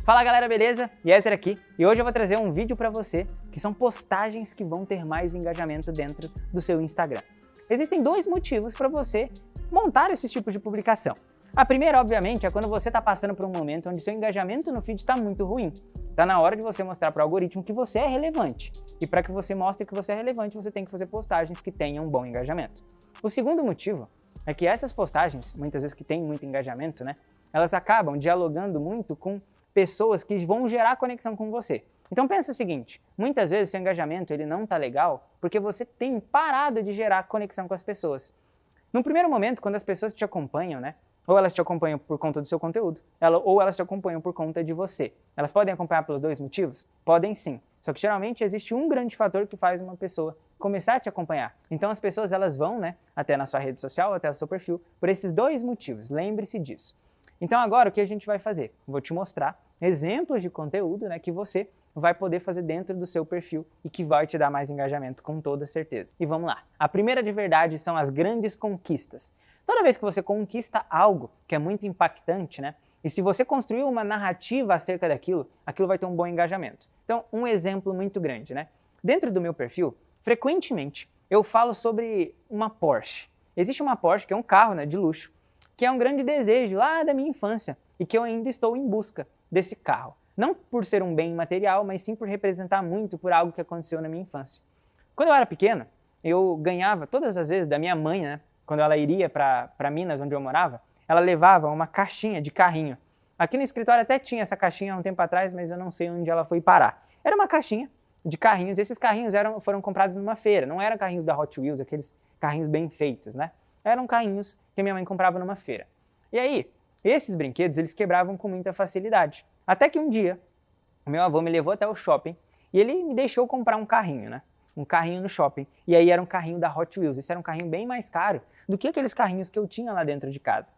Fala galera, beleza? Yeser aqui e hoje eu vou trazer um vídeo para você que são postagens que vão ter mais engajamento dentro do seu Instagram. Existem dois motivos para você montar esse tipo de publicação. A primeira, obviamente, é quando você está passando por um momento onde seu engajamento no feed está muito ruim. Está na hora de você mostrar para o algoritmo que você é relevante. E para que você mostre que você é relevante, você tem que fazer postagens que tenham um bom engajamento. O segundo motivo é que essas postagens, muitas vezes que têm muito engajamento, elas acabam dialogando muito com pessoas que vão gerar conexão com você. Então pensa o seguinte, muitas vezes seu engajamento ele não está legal porque você tem parado de gerar conexão com as pessoas. No primeiro momento, quando as pessoas te acompanham, ou elas te acompanham por conta do seu conteúdo, ou elas te acompanham por conta de você. Elas podem acompanhar pelos dois motivos? Podem sim. Só que geralmente existe um grande fator que faz uma pessoa começar a te acompanhar. Então as pessoas elas vão até na sua rede social, até o seu perfil, por esses dois motivos. Lembre-se disso. Então agora o que a gente vai fazer? Vou te mostrar exemplos de conteúdo que você vai poder fazer dentro do seu perfil e que vai te dar mais engajamento com toda certeza. E vamos lá. A primeira de verdade são as grandes conquistas. Toda vez que você conquista algo que é muito impactante, e se você construir uma narrativa acerca daquilo, aquilo vai ter um bom engajamento. Então, um exemplo muito grande, Dentro do meu perfil, frequentemente, eu falo sobre uma Porsche. Existe uma Porsche, que é um carro de luxo, que é um grande desejo lá da minha infância e que eu ainda estou em busca desse carro. Não por ser um bem material, mas sim por representar muito por algo que aconteceu na minha infância. Quando eu era pequeno, eu ganhava todas as vezes da minha mãe, quando ela iria para Minas, onde eu morava, ela levava uma caixinha de carrinho. Aqui no escritório até tinha essa caixinha há um tempo atrás, mas eu não sei onde ela foi parar. Era uma caixinha de carrinhos, esses carrinhos foram comprados numa feira, não eram carrinhos da Hot Wheels, aqueles carrinhos bem feitos, Eram carrinhos que minha mãe comprava numa feira. E aí, esses brinquedos, eles quebravam com muita facilidade. Até que um dia, o meu avô me levou até o shopping e ele me deixou comprar um carrinho, Um carrinho no shopping. E aí era um carrinho da Hot Wheels. Esse era um carrinho bem mais caro do que aqueles carrinhos que eu tinha lá dentro de casa.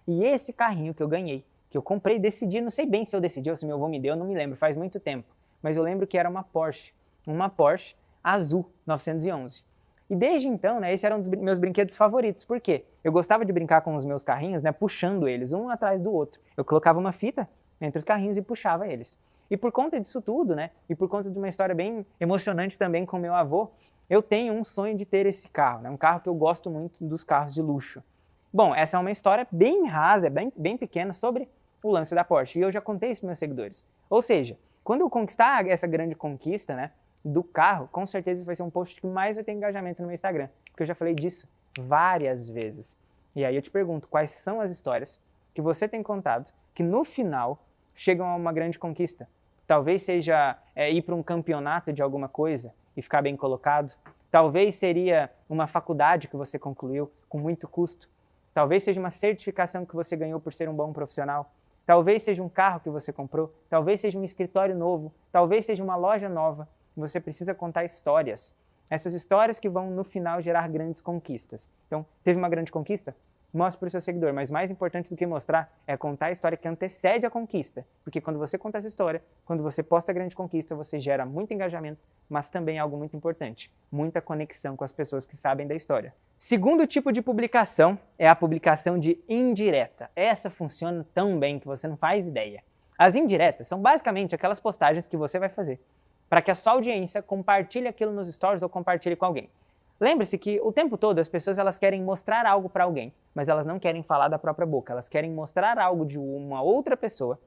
E esse carrinho que eu ganhei, que eu comprei, decidi, não sei bem se eu decidi ou se meu avô me deu, não me lembro, faz muito tempo. Mas eu lembro que era uma Porsche azul 911. E desde então, esse era um dos meus brinquedos favoritos. Por quê? Eu gostava de brincar com os meus carrinhos, puxando eles um atrás do outro. Eu colocava uma fita entre os carrinhos e puxava eles. E por conta disso tudo, e por conta de uma história bem emocionante também com meu avô, eu tenho um sonho de ter esse carro, um carro que eu gosto muito dos carros de luxo. Bom, essa é uma história bem rasa, bem pequena sobre o lance da Porsche. E eu já contei isso para meus seguidores. Ou seja, quando eu conquistar essa grande conquista, do carro, com certeza isso vai ser um post que mais vai ter engajamento no meu Instagram, porque eu já falei disso várias vezes. E aí eu te pergunto, quais são as histórias que você tem contado que no final chegam a uma grande conquista? Talvez seja ir para um campeonato de alguma coisa e ficar bem colocado. Talvez seria uma faculdade que você concluiu com muito custo. Talvez seja uma certificação que você ganhou por ser um bom profissional. Talvez seja um carro que você comprou. Talvez seja um escritório novo. Talvez seja uma loja nova. Você precisa contar histórias. Essas histórias que vão, no final, gerar grandes conquistas. Então, teve uma grande conquista? Mostre para o seu seguidor, mas mais importante do que mostrar é contar a história que antecede a conquista. Porque quando você conta essa história, quando você posta a grande conquista, você gera muito engajamento, mas também algo muito importante, muita conexão com as pessoas que sabem da história. Segundo tipo de publicação é a publicação de indireta. Essa funciona tão bem que você não faz ideia. As indiretas são basicamente aquelas postagens que você vai fazer para que a sua audiência compartilhe aquilo nos stories ou compartilhe com alguém. Lembre-se que o tempo todo as pessoas elas querem mostrar algo para alguém, mas elas não querem falar da própria boca, elas querem mostrar algo de uma outra pessoa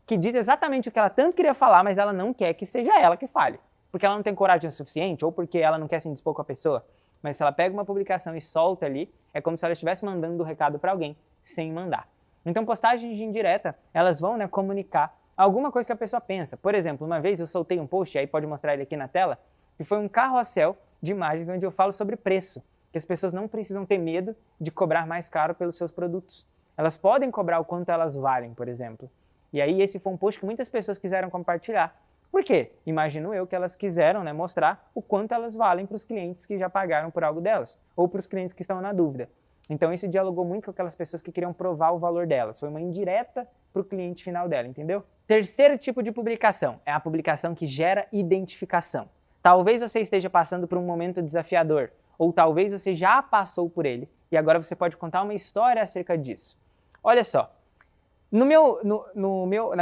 que diz exatamente o que ela tanto queria falar, mas ela não quer que seja ela que fale, porque ela não tem coragem o suficiente ou porque ela não quer se indispor com a pessoa. Mas se ela pega uma publicação e solta ali, é como se ela estivesse mandando o recado para alguém sem mandar. Então postagens de indireta, elas vão comunicar alguma coisa que a pessoa pensa. Por exemplo, uma vez eu soltei um post, aí pode mostrar ele aqui na tela, que foi um carrossel de imagens onde eu falo sobre preço, que as pessoas não precisam ter medo de cobrar mais caro pelos seus produtos. Elas podem cobrar o quanto elas valem, por exemplo. E aí esse foi um post que muitas pessoas quiseram compartilhar. Por quê? Imagino eu que elas quiseram mostrar o quanto elas valem para os clientes que já pagaram por algo delas, ou para os clientes que estão na dúvida. Então isso dialogou muito com aquelas pessoas que queriam provar o valor delas. Foi uma indireta para o cliente final dela, entendeu? Terceiro tipo de publicação é a publicação que gera identificação. Talvez você esteja passando por um momento desafiador, ou talvez você já passou por ele, e agora você pode contar uma história acerca disso. Olha só, Na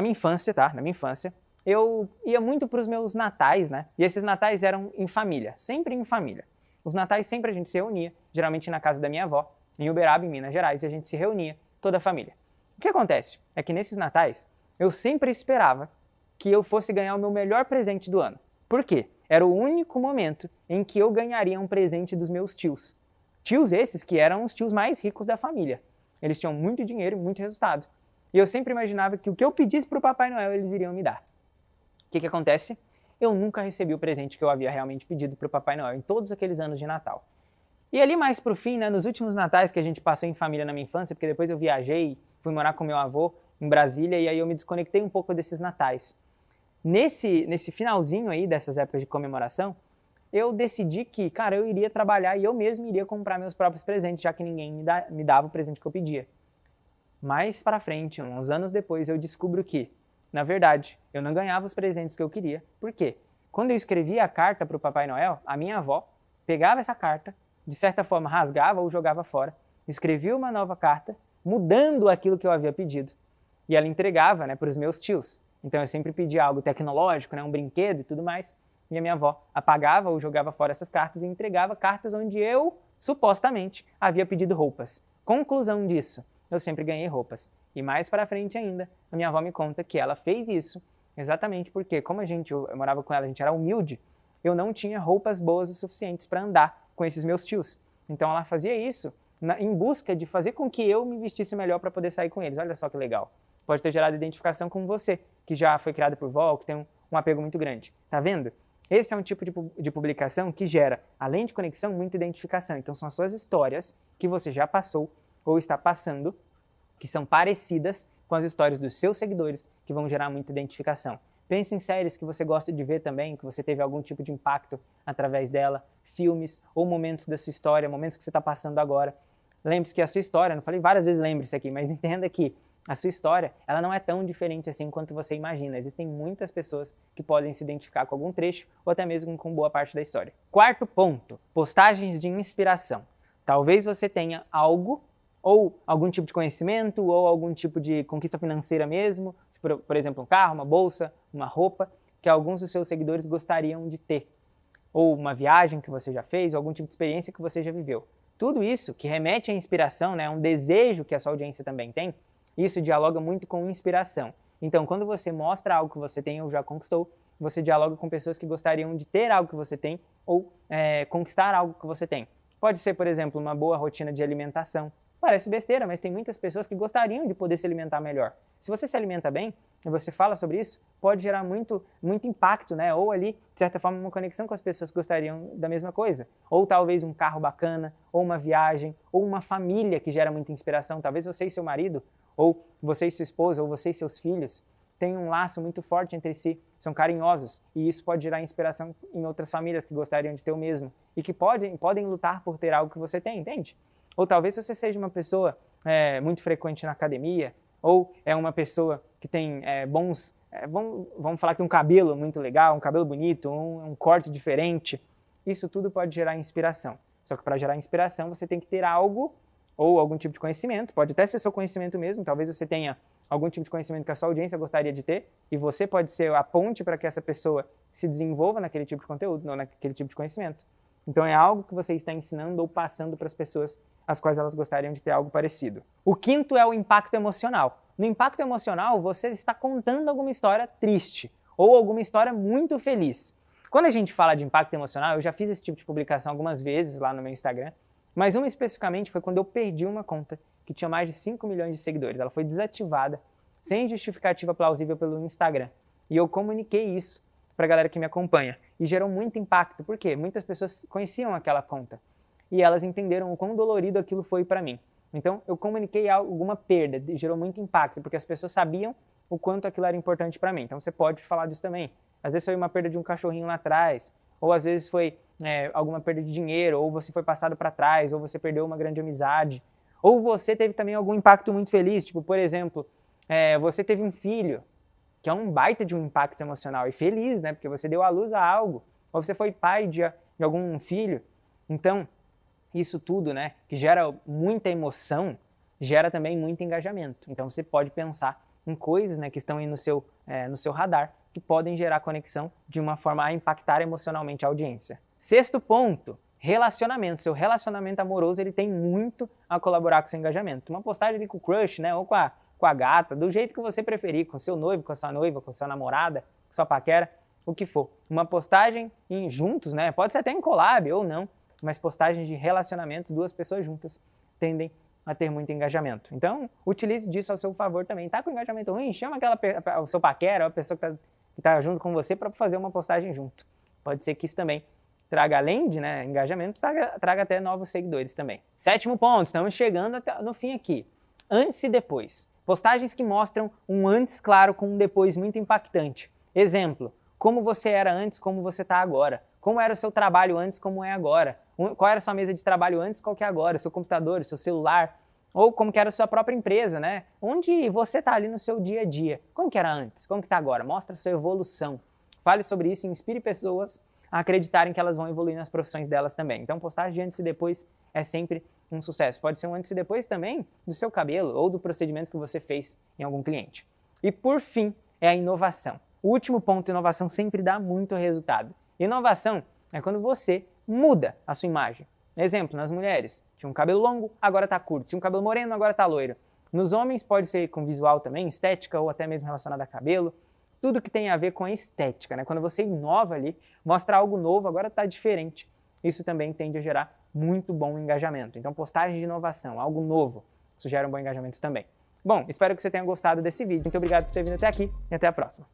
minha infância, tá? Na minha infância, eu ia muito para os meus natais, né? E esses natais eram em família, sempre em família. Os natais sempre a gente se reunia, geralmente na casa da minha avó, em Uberaba, em Minas Gerais, e a gente se reunia, toda a família. O que acontece é que nesses natais, eu sempre esperava que eu fosse ganhar o meu melhor presente do ano. Por quê? Era o único momento em que eu ganharia um presente dos meus tios. Tios esses que eram os tios mais ricos da família. Eles tinham muito dinheiro e muito resultado. E eu sempre imaginava que o que eu pedisse para o Papai Noel, eles iriam me dar. O que acontece? Eu nunca recebi o presente que eu havia realmente pedido para o Papai Noel em todos aqueles anos de Natal. E ali mais pro fim, né, nos últimos natais que a gente passou em família na minha infância, porque depois eu viajei, fui morar com meu avô em Brasília e aí eu me desconectei um pouco desses natais. Nesse finalzinho aí dessas épocas de comemoração, eu decidi que, cara, eu iria trabalhar e eu mesmo iria comprar meus próprios presentes, já que ninguém me dava o presente que eu pedia. Mais pra frente, uns anos depois, eu descubro que, na verdade, eu não ganhava os presentes que eu queria. Por quê? Quando eu escrevia a carta para o Papai Noel, a minha avó pegava essa carta, de certa forma rasgava ou jogava fora, escrevia uma nova carta, mudando aquilo que eu havia pedido. E ela entregava, né, para os meus tios. Então eu sempre pedia algo tecnológico, né, um brinquedo e tudo mais. E a minha avó apagava ou jogava fora essas cartas e entregava cartas onde eu, supostamente, havia pedido roupas. Conclusão disso, eu sempre ganhei roupas. E mais para frente ainda, a minha avó me conta que ela fez isso exatamente porque, como eu morava com ela, a gente era humilde, eu não tinha roupas boas o suficientes para andar com esses meus tios. Então ela fazia isso em busca de fazer com que eu me vestisse melhor para poder sair com eles. Olha só que legal. Pode ter gerado identificação com você, que já foi criado por vó, que tem um apego muito grande. Tá vendo? Esse é um tipo de publicação que gera, além de conexão, muita identificação. Então são as suas histórias que você já passou ou está passando, que são parecidas com as histórias dos seus seguidores, que vão gerar muita identificação. Pense em séries que você gosta de ver também, que você teve algum tipo de impacto através dela, filmes ou momentos da sua história, momentos que você está passando agora. Lembre-se que a sua história, não falei várias vezes lembre-se aqui, mas entenda que a sua história, ela não é tão diferente assim quanto você imagina. Existem muitas pessoas que podem se identificar com algum trecho ou até mesmo com boa parte da história. Quarto ponto, postagens de inspiração. Talvez você tenha algo ou algum tipo de conhecimento ou algum tipo de conquista financeira mesmo, por exemplo, um carro, uma bolsa, uma roupa, que alguns dos seus seguidores gostariam de ter. Ou uma viagem que você já fez, ou algum tipo de experiência que você já viveu. Tudo isso que remete à inspiração, né, um desejo que a sua audiência também tem, isso dialoga muito com inspiração. Então, quando você mostra algo que você tem ou já conquistou, você dialoga com pessoas que gostariam de ter algo que você tem ou conquistar algo que você tem. Pode ser, por exemplo, uma boa rotina de alimentação. Parece besteira, mas tem muitas pessoas que gostariam de poder se alimentar melhor. Se você se alimenta bem e você fala sobre isso, pode gerar muito impacto, né? Ou ali, de certa forma, uma conexão com as pessoas que gostariam da mesma coisa. Ou talvez um carro bacana, ou uma viagem, ou uma família que gera muita inspiração. Talvez você e seu marido, ou você e sua esposa, ou você e seus filhos, têm um laço muito forte entre si, são carinhosos, e isso pode gerar inspiração em outras famílias que gostariam de ter o mesmo, e que podem lutar por ter algo que você tem, entende? Ou talvez você seja uma pessoa muito frequente na academia, ou é uma pessoa que tem vamos falar que tem um cabelo muito legal, um cabelo bonito, um corte diferente. Isso tudo pode gerar inspiração. Só que para gerar inspiração você tem que ter algo, ou algum tipo de conhecimento, pode até ser seu conhecimento mesmo, talvez você tenha algum tipo de conhecimento que a sua audiência gostaria de ter, e você pode ser a ponte para que essa pessoa se desenvolva naquele tipo de conteúdo, ou naquele tipo de conhecimento. Então é algo que você está ensinando ou passando para as pessoas as quais elas gostariam de ter algo parecido. O quinto é o impacto emocional. No impacto emocional, você está contando alguma história triste ou alguma história muito feliz. Quando a gente fala de impacto emocional, eu já fiz esse tipo de publicação algumas vezes lá no meu Instagram, mas uma especificamente foi quando eu perdi uma conta que tinha mais de 5 milhões de seguidores. Ela foi desativada, sem justificativa plausível pelo Instagram. E eu comuniquei isso para a galera que me acompanha. E gerou muito impacto, porque muitas pessoas conheciam aquela conta e elas entenderam o quão dolorido aquilo foi para mim. Então, eu comuniquei alguma perda, gerou muito impacto, porque as pessoas sabiam o quanto aquilo era importante para mim. Então, você pode falar disso também. Às vezes foi uma perda de um cachorrinho lá atrás, ou às vezes foi alguma perda de dinheiro, ou você foi passado para trás, ou você perdeu uma grande amizade, ou você teve também algum impacto muito feliz, tipo, por exemplo, você teve um filho, que é um baita de um impacto emocional e feliz, né? Porque você deu à luz a algo, ou você foi pai de algum filho. Então, isso tudo, né, que gera muita emoção, gera também muito engajamento. Então você pode pensar em coisas, né, que estão aí no seu radar, que podem gerar conexão de uma forma a impactar emocionalmente a audiência. Sexto ponto, relacionamento. Seu relacionamento amoroso ele tem muito a colaborar com o seu engajamento. Uma postagem ali com o crush, né, ou com a gata, do jeito que você preferir, com seu noivo, com a sua noiva, com a sua namorada, com a sua paquera, o que for. Uma postagem juntos, né, pode ser até em collab ou não, mas postagens de relacionamento, duas pessoas juntas, tendem a ter muito engajamento. Então, utilize disso ao seu favor também. Tá com engajamento ruim? Chama o seu paquera, a pessoa que tá junto com você para fazer uma postagem junto. Pode ser que isso também traga, além de engajamento, traga até novos seguidores também. Sétimo ponto, estamos chegando até no fim aqui. Antes e depois. Postagens que mostram um antes claro com um depois muito impactante. Exemplo, como você era antes, como você está agora. Como era o seu trabalho antes, como é agora. Qual era a sua mesa de trabalho antes, qual que é agora. Seu computador, seu celular. Ou como que era a sua própria empresa, né? Onde você está ali no seu dia a dia. Como que era antes, como que está agora. Mostra a sua evolução. Fale sobre isso e inspire pessoas a acreditarem que elas vão evoluir nas profissões delas também. Então, postagem de antes e depois é sempre um sucesso. Pode ser um antes e depois também do seu cabelo ou do procedimento que você fez em algum cliente. E por fim, é a inovação. O último ponto, inovação sempre dá muito resultado. Inovação é quando você muda a sua imagem. Exemplo, nas mulheres, tinha um cabelo longo, agora está curto. Tinha um cabelo moreno, agora está loiro. Nos homens pode ser com visual também, estética ou até mesmo relacionado a cabelo. Tudo que tem a ver com a estética, né? Quando você inova ali, mostra algo novo, agora está diferente. Isso também tende a gerar muito bom engajamento. Então, postagem de inovação, algo novo, isso gera um bom engajamento também. Bom, espero que você tenha gostado desse vídeo. Muito obrigado por ter vindo até aqui e até a próxima.